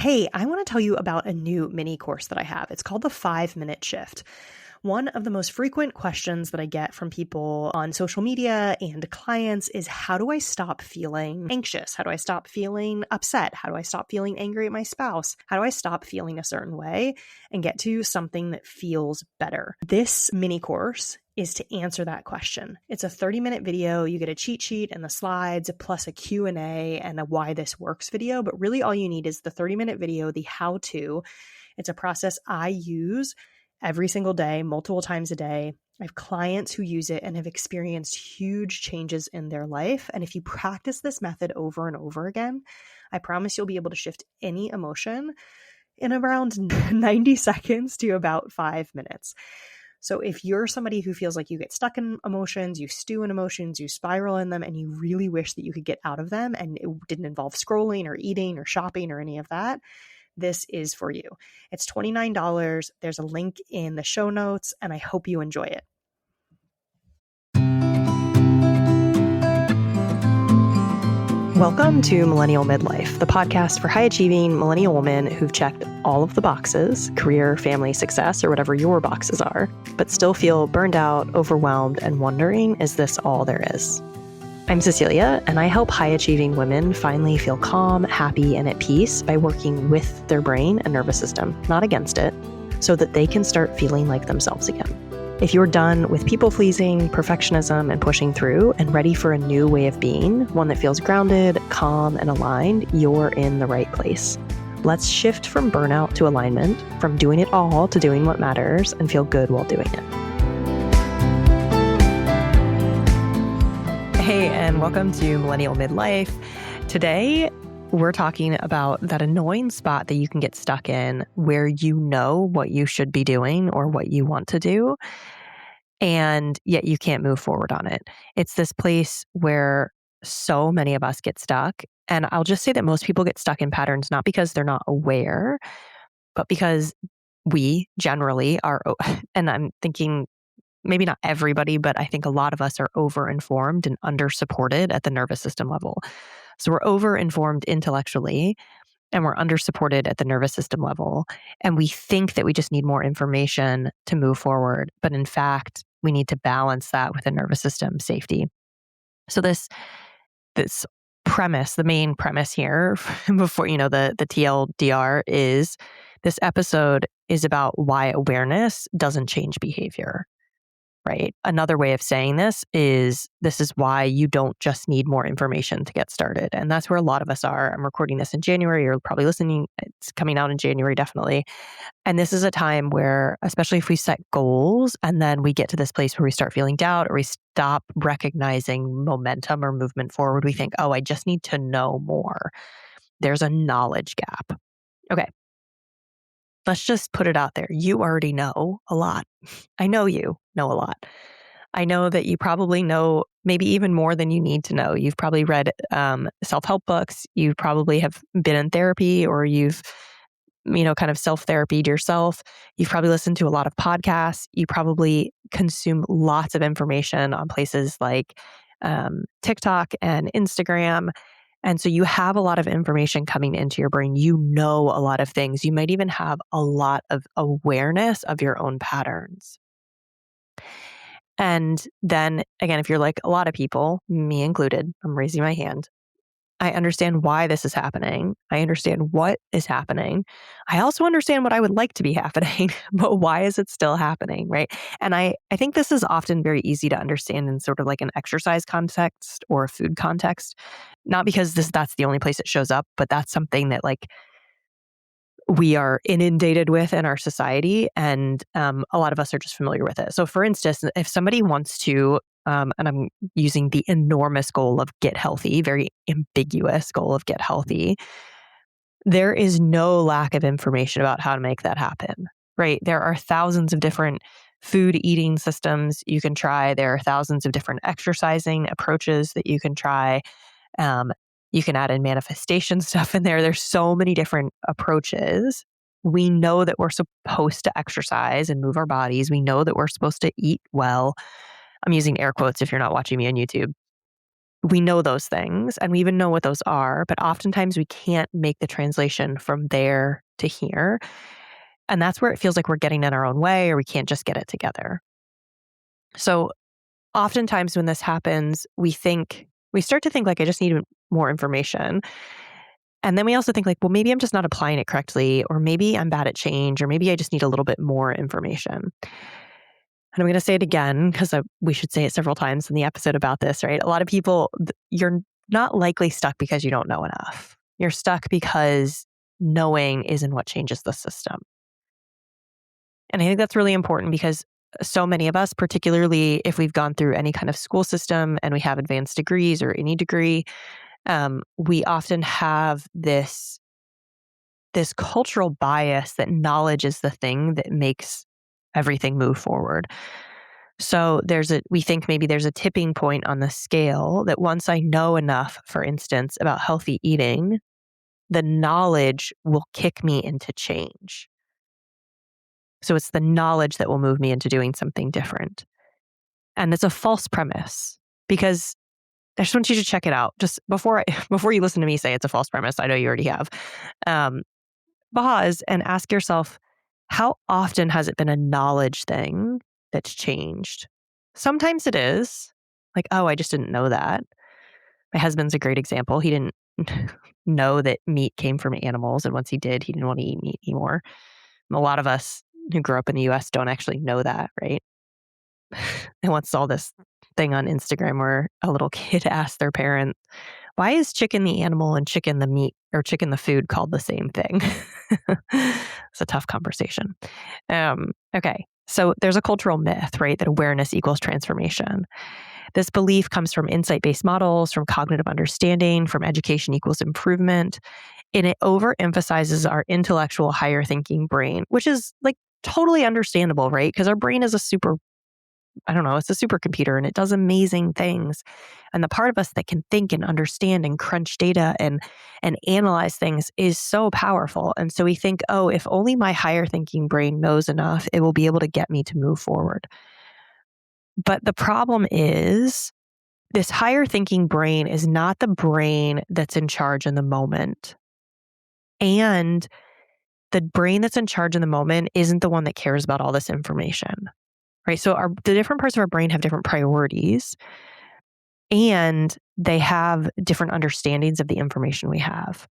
Hey, I want to tell you about a new mini course that I have. It's called the 5 Minute Shift. One of the most frequent questions that I get from people on social media and clients is, how do I stop feeling anxious? How do I stop feeling upset? How do I stop feeling angry at my spouse? How do I stop feeling a certain way and get to something that feels better? This mini course is to answer that question. It's a 30-minute video. You get a cheat sheet and the slides, plus a Q&A and a why this works video. But really all you need is the 30-minute video, the how-to. It's a process I use every single day, multiple times a day. I have clients who use it and have experienced huge changes in their life. And if you practice this method over and over again, I promise you'll be able to shift any emotion in around 90 seconds to about 5 minutes. So if you're somebody who feels like you get stuck in emotions, you stew in emotions, you spiral in them, and you really wish that you could get out of them and it didn't involve scrolling or eating or shopping or any of that, this is for you. It's $29. There's a link in the show notes, and I hope you enjoy it. Welcome to Millennial Midlife, the podcast for high-achieving millennial women who've checked all of the boxes, career, family, success, or whatever your boxes are, but still feel burned out, overwhelmed, and wondering, is this all there is? I'm Cecelia, and I help high-achieving women finally feel calm, happy, and at peace by working with their brain and nervous system, not against it, so that they can start feeling like themselves again. If you're done with people-pleasing, perfectionism, and pushing through, and ready for a new way of being, one that feels grounded, calm, and aligned, you're in the right place. Let's shift from burnout to alignment, from doing it all to doing what matters, and feel good while doing it. Hey, and welcome to Millennial Midlife. Today, we're talking about that annoying spot that you can get stuck in where you know what you should be doing or what you want to do, and yet you can't move forward on it. It's this place where so many of us get stuck. And I'll just say that most people get stuck in patterns, not because they're not aware, but because we generally are, and I'm thinking maybe not everybody, but I think a lot of us are over-informed and under-supported at the nervous system level. So we're over-informed intellectually, and we're under-supported at the nervous system level. And we think that we just need more information to move forward. But in fact, we need to balance that with the nervous system safety. So this premise, the main premise here before, the TLDR is this episode is about why awareness doesn't change behavior. Right? Another way of saying this is why you don't just need more information to get started. And that's where a lot of us are. I'm recording this in January. You're probably listening. It's coming out in January, definitely. And this is a time where, especially if we set goals and then we get to this place where we start feeling doubt or we stop recognizing momentum or movement forward, we think, oh, I just need to know more. There's a knowledge gap. Okay. Let's just put it out there. You already know a lot. I know you know a lot. I know that you probably know maybe even more than you need to know. You've probably read self-help books. You probably have been in therapy, or you've, kind of self-therapied yourself. You've probably listened to a lot of podcasts. You probably consume lots of information on places like TikTok and Instagram. And so you have a lot of information coming into your brain. You know a lot of things. You might even have a lot of awareness of your own patterns. And then again, if you're like a lot of people, me included, I'm raising my hand, I understand why this is happening. I understand what is happening. I also understand what I would like to be happening, but why is it still happening, right? And I think this is often very easy to understand in sort of like an exercise context or a food context. Not because that's the only place it shows up, but that's something that like we are inundated with in our society, and a lot of us are just familiar with it. So for instance, if somebody wants to, and I'm using the enormous goal of get healthy, very ambiguous goal of get healthy, there is no lack of information about how to make that happen, right? There are thousands of different food eating systems you can try. There are thousands of different exercising approaches that you can try. You can add in manifestation stuff in there. There's so many different approaches. We know that we're supposed to exercise and move our bodies. We know that we're supposed to eat well. I'm using air quotes if you're not watching me on YouTube. we know those things and we even know what those are, but oftentimes we can't make the translation from there to here. And that's where it feels like we're getting in our own way or we can't just get it together. So oftentimes when this happens, we start to think like, I just need more information. And then we also think like, well, maybe I'm just not applying it correctly, or maybe I'm bad at change, or maybe I just need a little bit more information. And I'm going to say it again because we should say it several times in the episode about this, right? A lot of people, you're not likely stuck because you don't know enough. You're stuck because knowing isn't what changes the system. And I think that's really important because so many of us, particularly if we've gone through any kind of school system and we have advanced degrees or any degree, we often have this cultural bias that knowledge is the thing that makes everything move forward. So we think maybe there's a tipping point on the scale that once I know enough, for instance, about healthy eating, the knowledge will kick me into change. So it's the knowledge that will move me into doing something different. And it's a false premise because I just want you to check it out. Just before you listen to me say it's a false premise, I know you already have. Pause and ask yourself, how often has it been a knowledge thing that's changed? Sometimes it is like, oh, I just didn't know that. My husband's a great example. He didn't know that meat came from animals. And once he did, he didn't want to eat meat anymore. And a lot of us who grew up in the US don't actually know that, right? I once saw this thing on Instagram where a little kid asked their parent, why is chicken the animal and chicken the meat or chicken the food called the same thing? It's a tough conversation. Okay, so there's a cultural myth, right, that awareness equals transformation. This belief comes from insight-based models, from cognitive understanding, from education equals improvement, and it overemphasizes our intellectual, higher thinking brain, which is like totally understandable, right? Because our brain is it's a supercomputer and it does amazing things. And the part of us that can think and understand and crunch data and analyze things is so powerful. And so we think, oh, if only my higher thinking brain knows enough, it will be able to get me to move forward. But the problem is this higher thinking brain is not the brain that's in charge in the moment. And the brain that's in charge in the moment isn't the one that cares about all this information. Right. So the different parts of our brain have different priorities and they have different understandings of the information we have.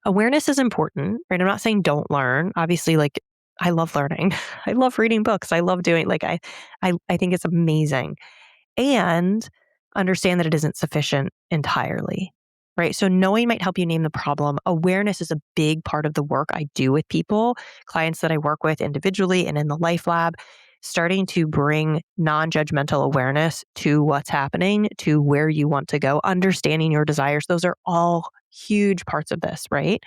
Awareness is important, right? I'm not saying don't learn. Obviously, like I love learning. I love reading books. I love doing I think it's amazing. And understand that it isn't sufficient entirely. Right. So knowing might help you name the problem. Awareness is a big part of the work I do with people, clients that I work with individually and in the Life Lab, starting to bring non-judgmental awareness to what's happening, to where you want to go, understanding your desires. Those are all huge parts of this, right?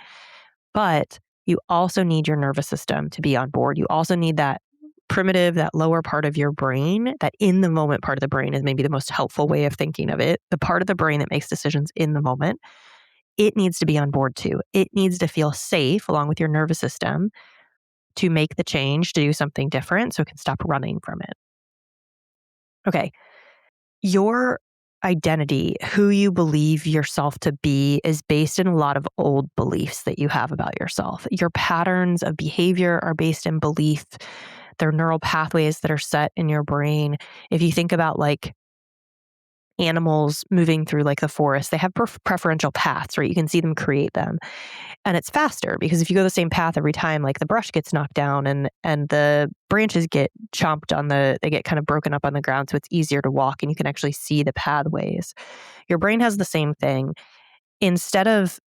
But you also need your nervous system to be on board. You also need that primitive, that lower part of your brain, that in the moment part of the brain is maybe the most helpful way of thinking of it. The part of the brain that makes decisions in the moment, it needs to be on board too. It needs to feel safe along with your nervous system to make the change, to do something different so it can stop running from it. Okay. Your identity, who you believe yourself to be, is based in a lot of old beliefs that you have about yourself. Your patterns of behavior are based in belief. They're neural pathways that are set in your brain. If you think about like animals moving through like the forest, they have preferential paths, right? You can see them create them. And it's faster because if you go the same path every time, like the brush gets knocked down and the branches get chomped they get kind of broken up on the ground. So it's easier to walk and you can actually see the pathways. Your brain has the same thing. Instead of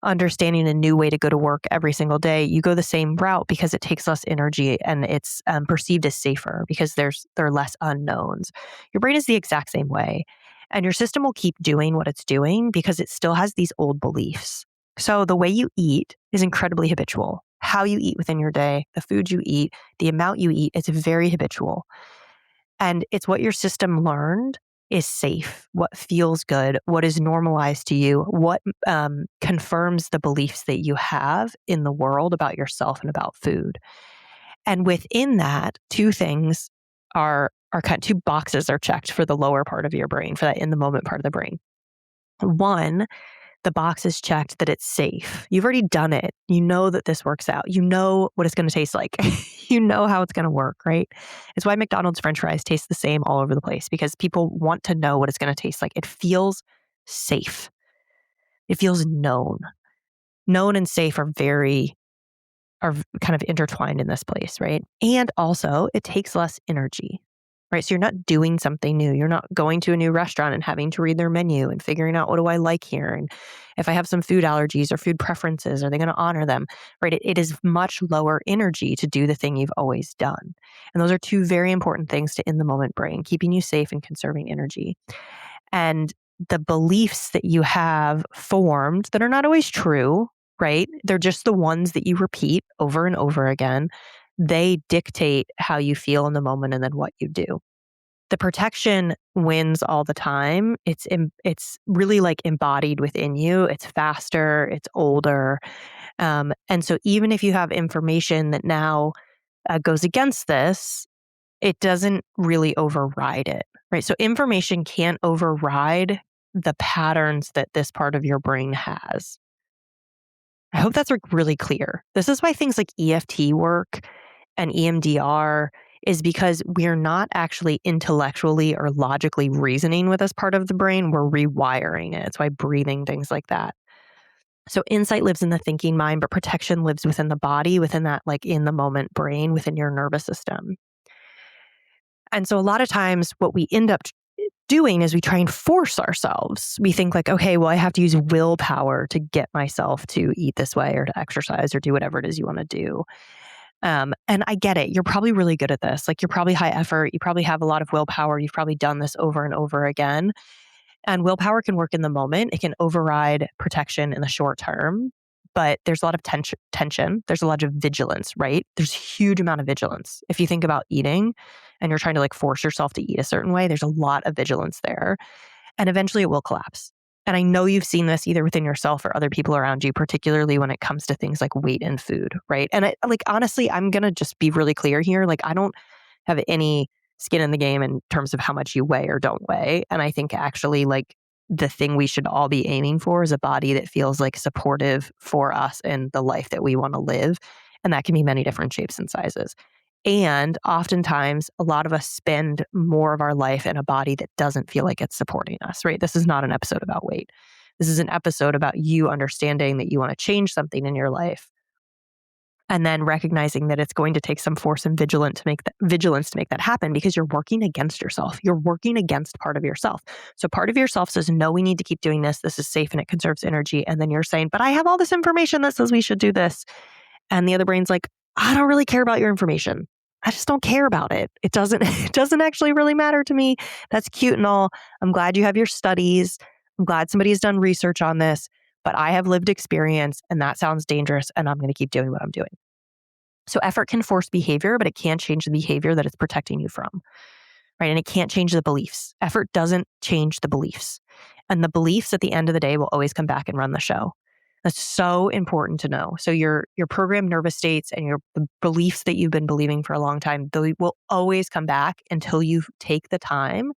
understanding a new way to go to work every single day, you go the same route because it takes less energy and it's perceived as safer because there are less unknowns. Your brain is the exact same way. And your system will keep doing what it's doing because it still has these old beliefs. So the way you eat is incredibly habitual. How you eat within your day, the food you eat, the amount you eat, it's very habitual. And it's what your system learned is safe, what feels good, what is normalized to you, what confirms the beliefs that you have in the world about yourself and about food. And within that, two things are kind of two boxes are checked for the lower part of your brain, for that in the moment part of the brain. One, the box is checked that it's safe. You've already done it. You know that this works out. You know what it's going to taste like. You know how it's going to work, right? It's why McDonald's French fries taste the same all over the place, because people want to know what it's going to taste like. It feels safe. It feels known. Known and safe are kind of intertwined in this place, right? And also, it takes less energy, right? So you're not doing something new. You're not going to a new restaurant and having to read their menu and figuring out, what do I like here? And if I have some food allergies or food preferences, are they going to honor them, right? It is much lower energy to do the thing you've always done. And those are two very important things to in the moment brain, keeping you safe and conserving energy. And the beliefs that you have formed that are not always true, right? They're just the ones that you repeat over and over again. They dictate how you feel in the moment and then what you do. The protection wins all the time. It's really like embodied within you. It's faster, it's older. And so even if you have information that now goes against this, it doesn't really override it, right? So information can't override the patterns that this part of your brain has. I hope that's really clear. This is why things like EFT work and EMDR is because we're not actually intellectually or logically reasoning with this part of the brain. We're rewiring it. It's why breathing, things like that. So insight lives in the thinking mind, but protection lives within the body, within that like in the moment brain, within your nervous system. And so a lot of times what we end up doing is we try and force ourselves. We think like, okay, well, I have to use willpower to get myself to eat this way or to exercise or do whatever it is you want to do. And I get it. You're probably really good at this. Like you're probably high effort. You probably have a lot of willpower. You've probably done this over and over again. And willpower can work in the moment. It can override protection in the short term, but there's a lot of tension. There's a lot of vigilance, right? There's a huge amount of vigilance. If you think about eating and you're trying to like force yourself to eat a certain way, there's a lot of vigilance there. And eventually it will collapse. And I know you've seen this either within yourself or other people around you, particularly when it comes to things like weight and food, right? And honestly, I'm going to just be really clear here. Like I don't have any skin in the game in terms of how much you weigh or don't weigh. And I think actually like the thing we should all be aiming for is a body that feels like supportive for us and the life that we want to live. And that can be many different shapes and sizes. And oftentimes, a lot of us spend more of our life in a body that doesn't feel like it's supporting us, right? This is not an episode about weight. This is an episode about you understanding that you want to change something in your life and then recognizing that it's going to take some force and vigilance to make that happen because you're working against yourself. You're working against part of yourself. So part of yourself says, no, we need to keep doing this. This is safe and it conserves energy. And then you're saying, but I have all this information that says we should do this. And the other brain's like, I don't really care about your information. I just don't care about it. It doesn't actually really matter to me. That's cute and all. I'm glad you have your studies. I'm glad somebody has done research on this, but I have lived experience and that sounds dangerous and I'm going to keep doing what I'm doing. So effort can force behavior, but it can't change the behavior that it's protecting you from, right? And it can't change the beliefs. Effort doesn't change the beliefs. And the beliefs at the end of the day will always come back and run the show. That's so important to know. So your programmed nervous states and the beliefs that you've been believing for a long time, they will always come back until you take the time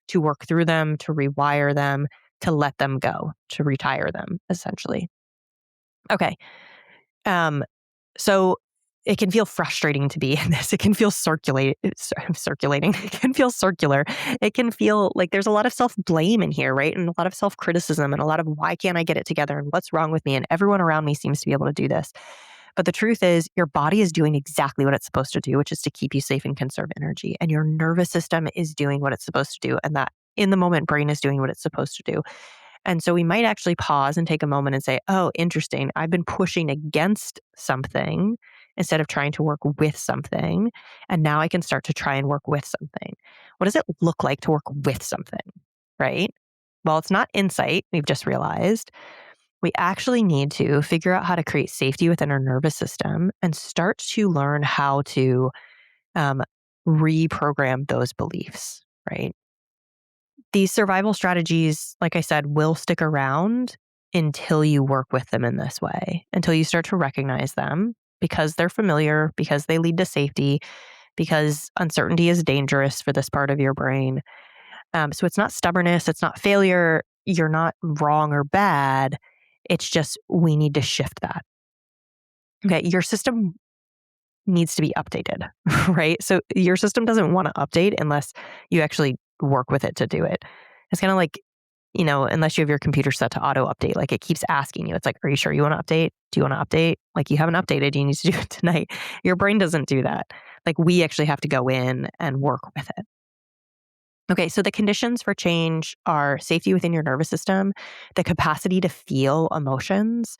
to work through them, to rewire them, to let them go, to retire them, essentially. Okay. So it can feel frustrating to be in this. It can feel circulating. It can feel circular. It can feel like there's a lot of self-blame in here, right? And a lot of self-criticism and a lot of why can't I get it together and what's wrong with me? And everyone around me seems to be able to do this. But the truth is your body is doing exactly what it's supposed to do, which is to keep you safe and conserve energy. And your nervous system is doing what it's supposed to do. And that in the moment brain is doing what it's supposed to do. And so we might actually pause and take a moment and say, oh, interesting. I've been pushing against something instead of trying to work with something. And now I can start to try and work with something. What does it look like to work with something, right? Well, it's not insight, we've just realized. We actually need to figure out how to create safety within our nervous system and start to learn how to reprogram those beliefs, right? These survival strategies, like I said, will stick around until you work with them in this way, until you start to recognize them because they're familiar, because they lead to safety, because uncertainty is dangerous for this part of your brain. So it's not stubbornness, it's not failure, you're not wrong or bad. It's just we need to shift that. Okay, your system needs to be updated, right? So your system doesn't want to update unless you actually work with it to do it. It's kind of like, unless you have your computer set to auto update, like it keeps asking you. It's like, are you sure you want to update? Do you want to update? Like you haven't updated, you need to do it tonight. Your brain doesn't do that. Like we actually have to go in and work with it. Okay, so the conditions for change are safety within your nervous system, the capacity to feel emotions,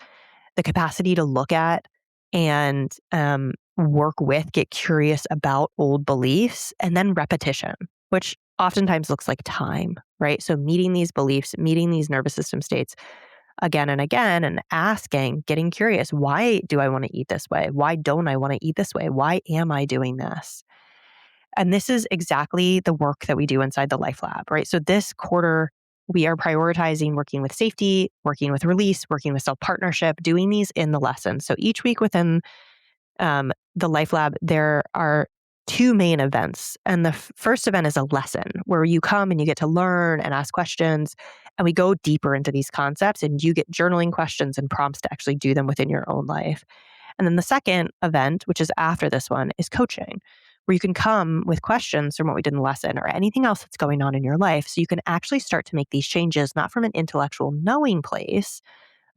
the capacity to look at and work with, get curious about old beliefs, and then repetition, which oftentimes looks like time, right? So meeting these beliefs, meeting these nervous system states again and again, and asking, getting curious, why do I want to eat this way? Why don't I want to eat this way? Why am I doing this? And this is exactly the work that we do inside the Life Lab, right? So this quarter, we are prioritizing working with safety, working with release, working with self-partnership, doing these in the lessons. So each week within the Life Lab, there are 2 main events. And the first event is a lesson where you come and you get to learn and ask questions. And we go deeper into these concepts and you get journaling questions and prompts to actually do them within your own life. And then the second event, which is after this one, is coaching, where you can come with questions from what we did in the lesson or anything else that's going on in your life. So you can actually start to make these changes, not from an intellectual knowing place,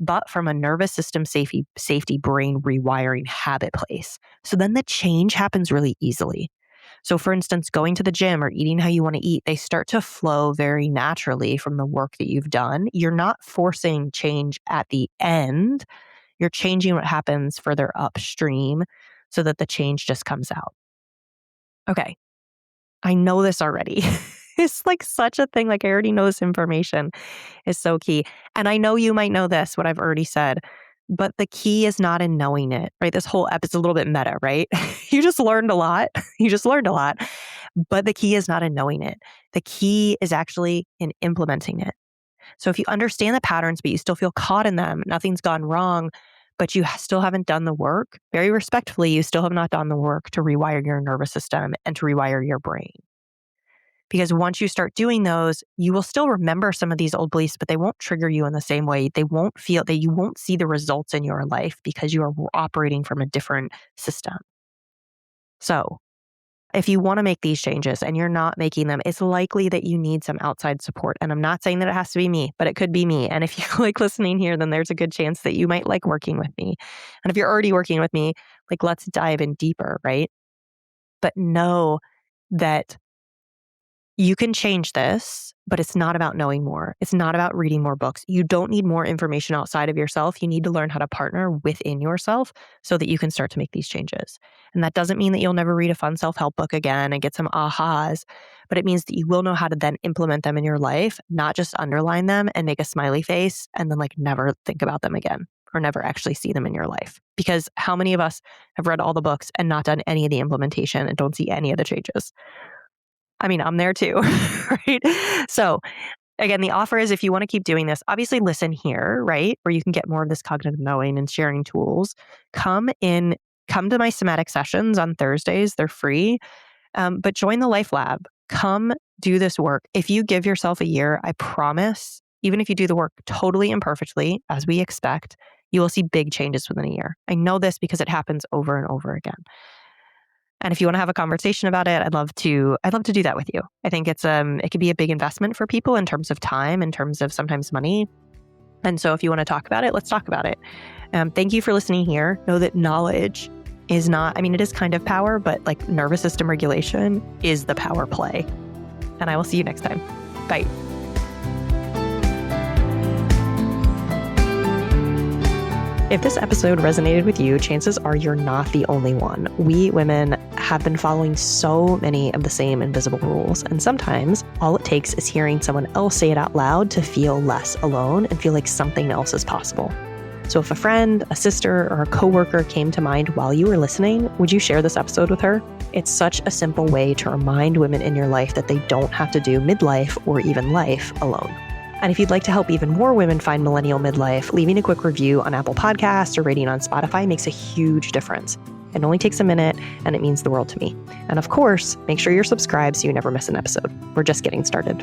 but from a nervous system safety brain rewiring habit place. So then the change happens really easily. So for instance, going to the gym or eating how you want to eat, they start to flow very naturally from the work that you've done. You're not forcing change at the end. You're changing what happens further upstream so that the change just comes out. Okay, I know this already. It's like such a thing. Like I already know this information is so key. And I know you might know this, what I've already said, but the key is not in knowing it, right? This whole episode's a little bit meta, right? You just learned a lot. You just learned a lot. But the key is not in knowing it. The key is actually in implementing it. So if you understand the patterns, but you still feel caught in them, nothing's gone wrong, but you still haven't done the work, very respectfully, you still have not done the work to rewire your nervous system and to rewire your brain. Because once you start doing those, you will still remember some of these old beliefs, but they won't trigger you in the same way. They won't feel that you won't see the results in your life because you are operating from a different system. So if you want to make these changes and you're not making them, it's likely that you need some outside support. And I'm not saying that it has to be me, but it could be me. And if you like listening here, then there's a good chance that you might like working with me. And if you're already working with me, like let's dive in deeper, right? But know that you can change this, but it's not about knowing more. It's not about reading more books. You don't need more information outside of yourself. You need to learn how to partner within yourself so that you can start to make these changes. And that doesn't mean that you'll never read a fun self-help book again and get some ahas, but it means that you will know how to then implement them in your life, not just underline them and make a smiley face and then like never think about them again or never actually see them in your life. Because how many of us have read all the books and not done any of the implementation and don't see any of the changes? I mean, I'm there too, right? So again, the offer is if you want to keep doing this, obviously listen here, right? Where you can get more of this cognitive knowing and sharing tools. Come to my somatic sessions on Thursdays. They're free, but join the Life Lab. Come do this work. If you give yourself a year, I promise, even if you do the work totally imperfectly, as we expect, you will see big changes within a year. I know this because it happens over and over again. And if you want to have a conversation about it, I'd love to do that with you. I think it could be a big investment for people in terms of time, in terms of sometimes money. And so if you want to talk about it, let's talk about it. Thank you for listening here. Know that knowledge is not, it is kind of power, but like nervous system regulation is the power play. And I will see you next time. Bye. If this episode resonated with you, chances are you're not the only one. We women have been following so many of the same invisible rules, and sometimes all it takes is hearing someone else say it out loud to feel less alone and feel like something else is possible. So if a friend, a sister, or a coworker came to mind while you were listening, would you share this episode with her? It's such a simple way to remind women in your life that they don't have to do midlife or even life alone. And if you'd like to help even more women find millennial midlife, leaving a quick review on Apple Podcasts or rating on Spotify makes a huge difference. It only takes a minute and it means the world to me. And of course, make sure you're subscribed so you never miss an episode. We're just getting started.